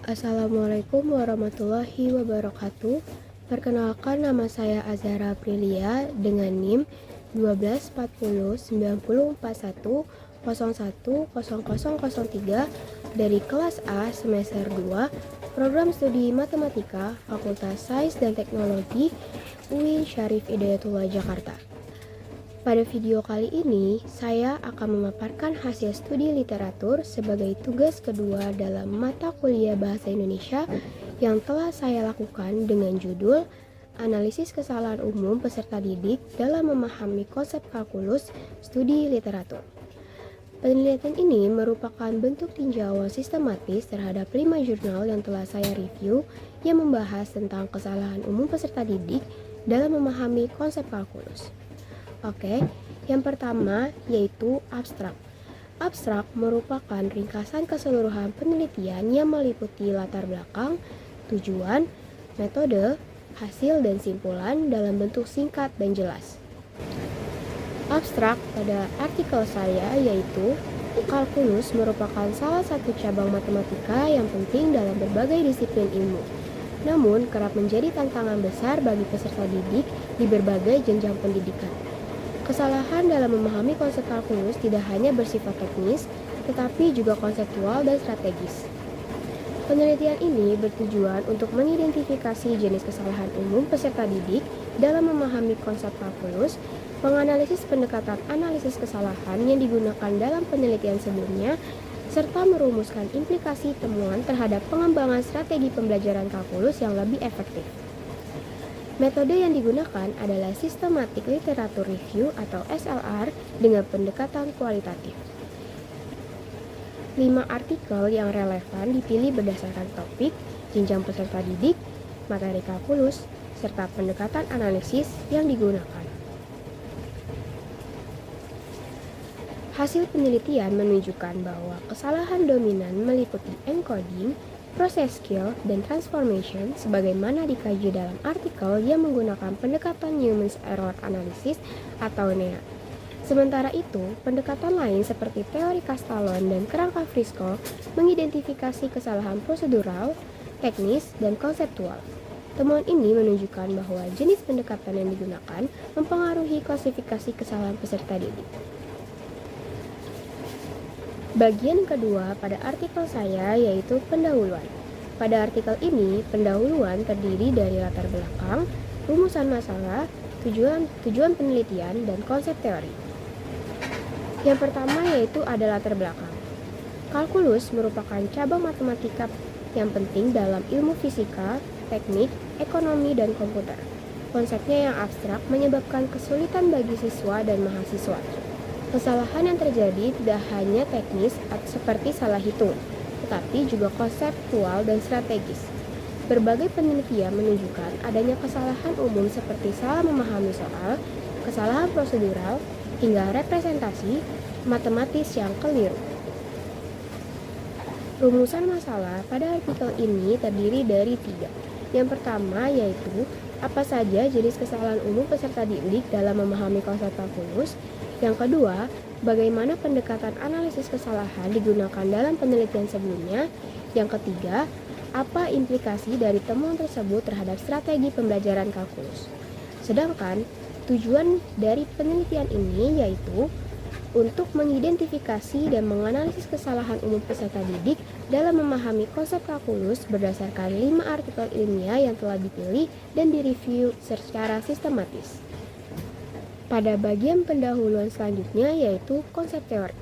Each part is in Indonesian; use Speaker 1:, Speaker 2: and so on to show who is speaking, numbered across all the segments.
Speaker 1: Assalamualaikum warahmatullahi wabarakatuh. Perkenalkan, nama saya Azhara Aprilia dengan NIM 12409041010003 dari kelas A semester 2 Program Studi Matematika Fakultas Sains dan Teknologi UIN Syarif Hidayatullah Jakarta. Pada video kali ini, saya akan memaparkan hasil studi literatur sebagai tugas kedua dalam mata kuliah Bahasa Indonesia yang telah saya lakukan dengan judul Analisis Kesalahan Umum Peserta Didik dalam Memahami Konsep Kalkulus Studi Literatur. Penelitian ini merupakan bentuk tinjauan sistematis terhadap 5 jurnal yang telah saya review yang membahas tentang kesalahan umum peserta didik dalam memahami konsep kalkulus. Oke, yang pertama yaitu abstrak. Abstrak merupakan ringkasan keseluruhan penelitian yang meliputi latar belakang, tujuan, metode, hasil, dan simpulan dalam bentuk singkat dan jelas. Abstrak pada artikel saya yaitu kalkulus merupakan salah satu cabang matematika yang penting dalam berbagai disiplin ilmu. Namun kerap menjadi tantangan besar bagi peserta didik di berbagai jenjang pendidikan. Kesalahan dalam memahami konsep kalkulus tidak hanya bersifat teknis, tetapi juga konseptual dan strategis. Penelitian ini bertujuan untuk mengidentifikasi jenis kesalahan umum peserta didik dalam memahami konsep kalkulus, menganalisis pendekatan analisis kesalahan yang digunakan dalam penelitian sebelumnya, serta merumuskan implikasi temuan terhadap pengembangan strategi pembelajaran kalkulus yang lebih efektif. Metode yang digunakan adalah Systematic Literature Review atau SLR dengan pendekatan kualitatif. 5 artikel yang relevan dipilih berdasarkan topik, jenjang peserta didik, materi kalkulus, serta pendekatan analisis yang digunakan. Hasil penelitian menunjukkan bahwa kesalahan dominan meliputi encoding, proses skill, dan transformation sebagaimana dikaji dalam artikel yang menggunakan pendekatan Newman's Error Analysis atau NEA. Sementara itu, pendekatan lain seperti teori Castellon dan kerangka Frisco mengidentifikasi kesalahan prosedural, teknis, dan konseptual. Temuan ini menunjukkan bahwa jenis pendekatan yang digunakan mempengaruhi klasifikasi kesalahan peserta didik. Bagian kedua pada artikel saya yaitu pendahuluan. Pada artikel ini, pendahuluan terdiri dari latar belakang, rumusan masalah, tujuan penelitian, dan konsep teori. Yang pertama yaitu ada latar belakang. Kalkulus merupakan cabang matematika yang penting dalam ilmu fisika, teknik, ekonomi, dan komputer. Konsepnya yang abstrak menyebabkan kesulitan bagi siswa dan mahasiswa. Kesalahan yang terjadi tidak hanya teknis seperti salah hitung, tetapi juga konseptual dan strategis. Berbagai penelitian menunjukkan adanya kesalahan umum seperti salah memahami soal, kesalahan prosedural, hingga representasi matematis yang keliru. Rumusan masalah pada artikel ini terdiri dari 3. Yang pertama yaitu apa saja jenis kesalahan umum peserta didik dalam memahami konsep kalkulus. Yang kedua, bagaimana pendekatan analisis kesalahan digunakan dalam penelitian sebelumnya. Yang ketiga, apa implikasi dari temuan tersebut terhadap strategi pembelajaran kalkulus. Sedangkan tujuan dari penelitian ini yaitu untuk mengidentifikasi dan menganalisis kesalahan umum peserta didik dalam memahami konsep kalkulus berdasarkan 5 artikel ilmiah yang telah dipilih dan direview secara sistematis. Pada bagian pendahuluan selanjutnya yaitu konsep teori.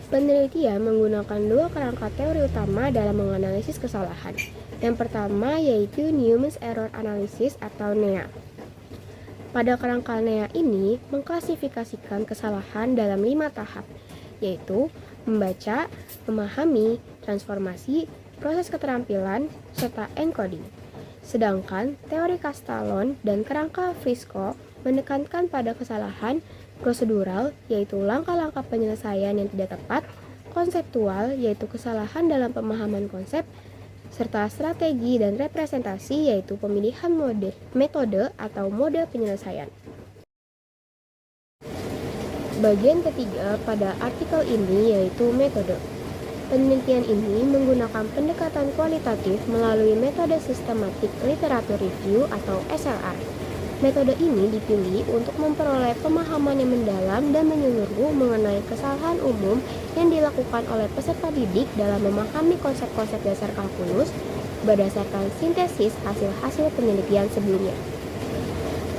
Speaker 1: Penelitian menggunakan 2 kerangka teori utama dalam menganalisis kesalahan. Yang pertama yaitu Newman's Error Analysis atau NEA. Pada kerangka NEA ini mengklasifikasikan kesalahan dalam 5 tahap, yaitu membaca, memahami, transformasi, proses keterampilan, serta encoding. Sedangkan teori Castellon dan kerangka Frisco menekankan pada kesalahan prosedural, yaitu langkah-langkah penyelesaian yang tidak tepat, konseptual, yaitu kesalahan dalam pemahaman konsep, serta strategi dan representasi, yaitu pemilihan metode atau mode penyelesaian. Bagian ketiga pada artikel ini yaitu metode. Penelitian ini menggunakan pendekatan kualitatif melalui metode sistematik literatur review atau SLR. Metode ini dipilih untuk memperoleh pemahaman yang mendalam dan menyeluruh mengenai kesalahan umum yang dilakukan oleh peserta didik dalam memahami konsep-konsep dasar kalkulus berdasarkan sintesis hasil-hasil penelitian sebelumnya.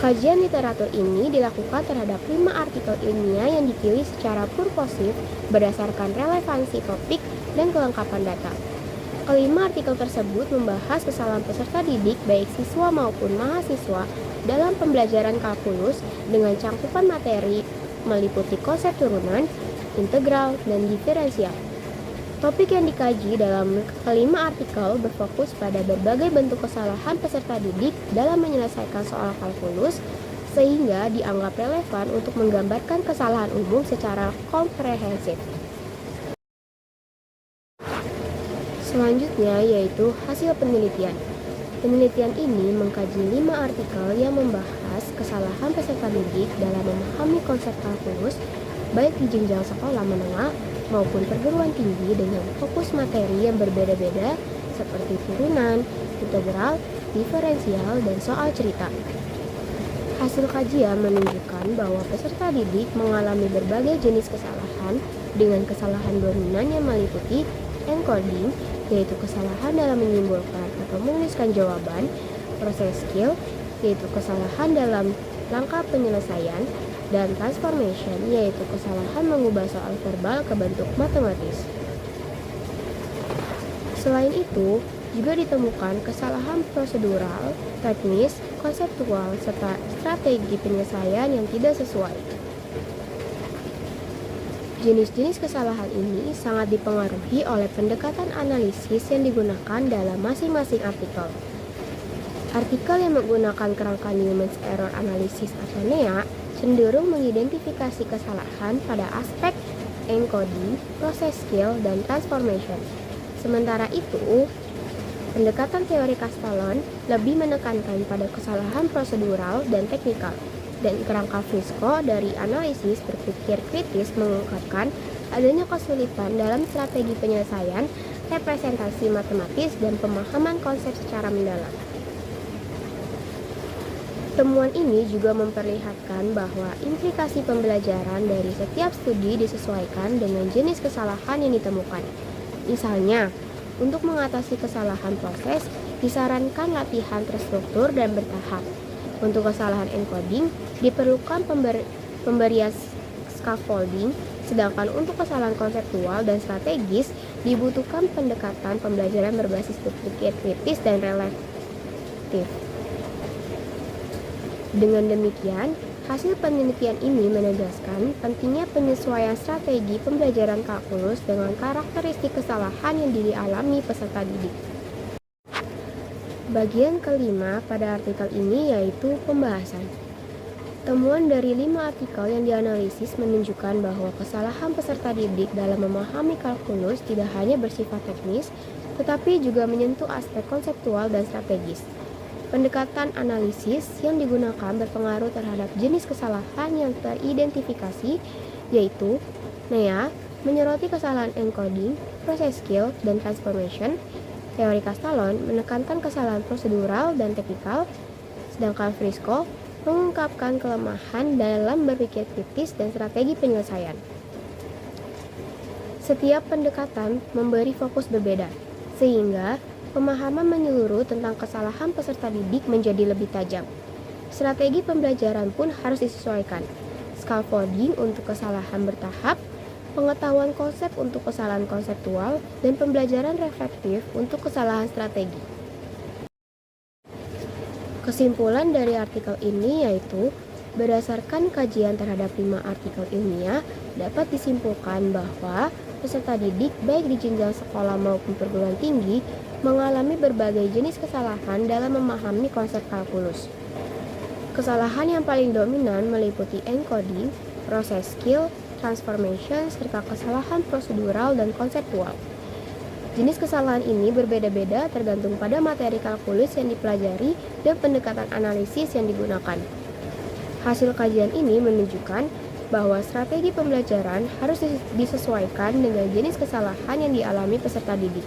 Speaker 1: Kajian literatur ini dilakukan terhadap 5 artikel ilmiah yang dipilih secara purposif berdasarkan relevansi topik dan kelengkapan data. Kelima artikel tersebut membahas kesalahan peserta didik baik siswa maupun mahasiswa dalam pembelajaran kalkulus dengan cangkupan materi meliputi konsep turunan, integral, dan diferensial. Topik yang dikaji dalam kelima artikel berfokus pada berbagai bentuk kesalahan peserta didik dalam menyelesaikan soal kalkulus, sehingga dianggap relevan untuk menggambarkan kesalahan umum secara komprehensif. Selanjutnya yaitu hasil penelitian. Penelitian ini mengkaji 5 artikel yang membahas kesalahan peserta didik dalam memahami konsep kalkulus, baik di jenjang sekolah menengah maupun perguruan tinggi dengan fokus materi yang berbeda-beda seperti turunan, integral, diferensial, dan soal cerita. Hasil kajian menunjukkan bahwa peserta didik mengalami berbagai jenis kesalahan dengan kesalahan dominan yang meliputi encoding, yaitu kesalahan dalam menyimpulkan atau menuliskan jawaban, proses skill, yaitu kesalahan dalam langkah penyelesaian, dan transformation, yaitu kesalahan mengubah soal verbal ke bentuk matematis. Selain itu, juga ditemukan kesalahan prosedural, teknis, konseptual, serta strategi penyelesaian yang tidak sesuai. Jenis-jenis kesalahan ini sangat dipengaruhi oleh pendekatan analisis yang digunakan dalam masing-masing artikel. Artikel yang menggunakan kerangka Newman's Error Analysis atau NEA cenderung mengidentifikasi kesalahan pada aspek encoding, proses skill, dan transformation. Sementara itu, pendekatan teori Castellon lebih menekankan pada kesalahan prosedural dan teknikal, dan kerangka Frisco dari analisis berpikir kritis mengungkapkan adanya kesulitan dalam strategi penyelesaian, representasi matematis, dan pemahaman konsep secara mendalam. Temuan ini juga memperlihatkan bahwa implikasi pembelajaran dari setiap studi disesuaikan dengan jenis kesalahan yang ditemukan. Misalnya, untuk mengatasi kesalahan proses, disarankan latihan terstruktur dan bertahap. Untuk kesalahan encoding, diperlukan pemberian scaffolding, sedangkan untuk kesalahan konseptual dan strategis, dibutuhkan pendekatan pembelajaran berbasis berpikir kritis dan relatif. Dengan demikian, hasil penelitian ini menegaskan pentingnya penyesuaian strategi pembelajaran kalkulus dengan karakteristik kesalahan yang dialami peserta didik. Bagian kelima pada artikel ini yaitu pembahasan. Temuan dari 5 artikel yang dianalisis menunjukkan bahwa kesalahan peserta didik dalam memahami kalkulus tidak hanya bersifat teknis, tetapi juga menyentuh aspek konseptual dan strategis. Pendekatan analisis yang digunakan berpengaruh terhadap jenis kesalahan yang teridentifikasi, yaitu NEA, menyoroti kesalahan encoding, proses skill, dan transformation. Teori Castellon menekankan kesalahan prosedural dan teknikal, sedangkan Frisco mengungkapkan kelemahan dalam berpikir kritis dan strategi penyelesaian. Setiap pendekatan memberi fokus berbeda, sehingga pemahaman menyeluruh tentang kesalahan peserta didik menjadi lebih tajam. Strategi pembelajaran pun harus disesuaikan. Scaffolding untuk kesalahan bertahap, pengetahuan konsep untuk kesalahan konseptual, dan pembelajaran reflektif untuk kesalahan strategi. Kesimpulan dari artikel ini yaitu, berdasarkan kajian terhadap 5 artikel ilmiah, dapat disimpulkan bahwa peserta didik baik di jenjang sekolah maupun perguruan tinggi mengalami berbagai jenis kesalahan dalam memahami konsep kalkulus. Kesalahan yang paling dominan meliputi encoding, proses skill, transformation, serta kesalahan prosedural dan konseptual. Jenis kesalahan ini berbeda-beda tergantung pada materi kalkulus yang dipelajari dan pendekatan analisis yang digunakan. Hasil kajian ini menunjukkan bahwa strategi pembelajaran harus disesuaikan dengan jenis kesalahan yang dialami peserta didik.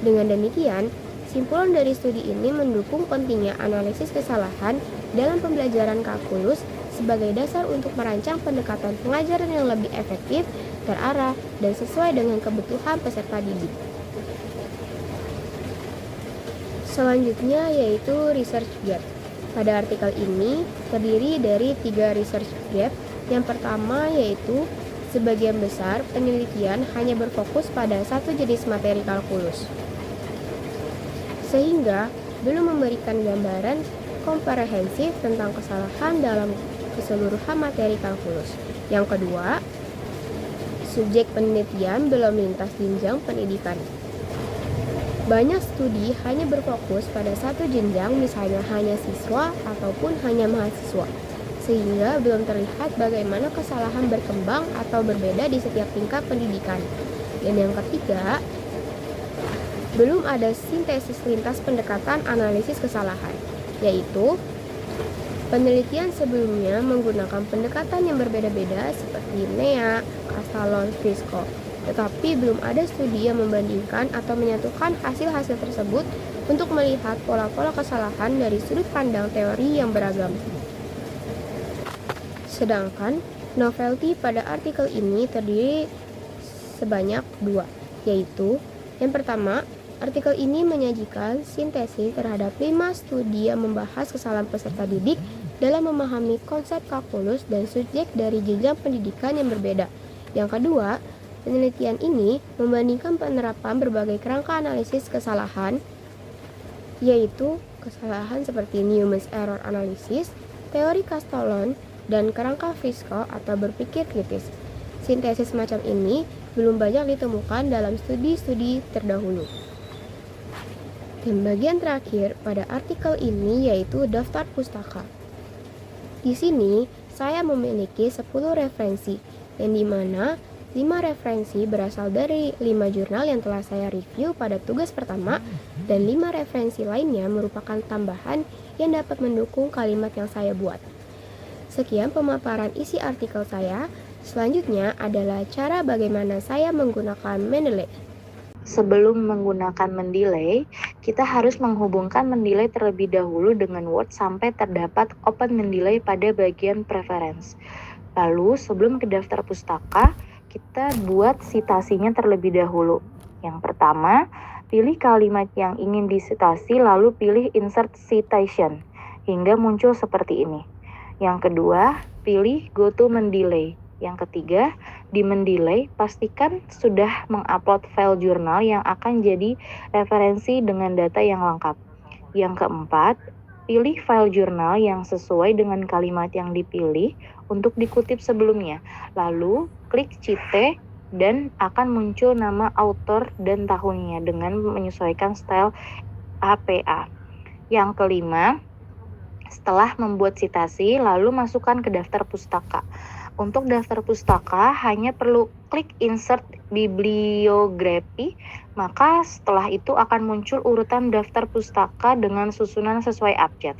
Speaker 1: Dengan demikian, simpulan dari studi ini mendukung pentingnya analisis kesalahan dalam pembelajaran kalkulus sebagai dasar untuk merancang pendekatan pengajaran yang lebih efektif, terarah, dan sesuai dengan kebutuhan peserta didik. Selanjutnya yaitu research gap. Pada artikel ini terdiri dari 3 research gap. Yang pertama yaitu sebagian besar penelitian hanya berfokus pada satu jenis materi kalkulus, sehingga belum memberikan gambaran komprehensif tentang kesalahan dalam keseluruhan materi kalkulus. Yang kedua, subjek penelitian belum lintas jenjang pendidikan. Banyak studi hanya berfokus pada satu jenjang, misalnya hanya siswa ataupun hanya mahasiswa, sehingga belum terlihat bagaimana kesalahan berkembang atau berbeda di setiap tingkat pendidikan. Dan yang ketiga, belum ada sintesis lintas pendekatan analisis kesalahan, yaitu penelitian sebelumnya menggunakan pendekatan yang berbeda-beda seperti Nea, Castalon, Frisco, tetapi belum ada studi yang membandingkan atau menyatukan hasil-hasil tersebut untuk melihat pola-pola kesalahan dari sudut pandang teori yang beragam. Sedangkan novelty pada artikel ini terdiri sebanyak 2, yaitu yang pertama, artikel ini menyajikan sintesis terhadap 5 studi yang membahas kesalahan peserta didik dalam memahami konsep kalkulus dan subjek dari jenjang pendidikan yang berbeda. Yang kedua, penelitian ini membandingkan penerapan berbagai kerangka analisis kesalahan, yaitu kesalahan seperti Newman's Error Analysis, teori Castalon, dan kerangka Frisco atau berpikir kritis. Sintesis semacam ini belum banyak ditemukan dalam studi-studi terdahulu. Dan bagian terakhir pada artikel ini yaitu daftar pustaka. Di sini saya memiliki 10 referensi, yang dimana 5 referensi berasal dari 5 jurnal yang telah saya review pada tugas pertama, dan 5 referensi lainnya merupakan tambahan yang dapat mendukung kalimat yang saya buat. Sekian pemaparan isi artikel saya. Selanjutnya adalah cara bagaimana saya menggunakan Mendeley.
Speaker 2: Sebelum menggunakan Mendeley, kita harus menghubungkan Mendeley terlebih dahulu dengan Word sampai terdapat Open Mendeley pada bagian Preference. Lalu, sebelum ke daftar pustaka, kita buat citasinya terlebih dahulu. Yang pertama, pilih kalimat yang ingin disitasi lalu pilih Insert Citation hingga muncul seperti ini. Yang kedua, pilih Go to Mendeley. Yang ketiga, di Mendeley pastikan sudah mengupload file jurnal yang akan jadi referensi dengan data yang lengkap. Yang keempat, pilih file jurnal yang sesuai dengan kalimat yang dipilih untuk dikutip sebelumnya. Lalu, klik Cite dan akan muncul nama author dan tahunnya dengan menyesuaikan style APA. Yang kelima, setelah membuat citasi, lalu masukkan ke daftar pustaka. Untuk daftar pustaka, hanya perlu klik Insert Bibliography, maka setelah itu akan muncul urutan daftar pustaka dengan susunan sesuai abjad.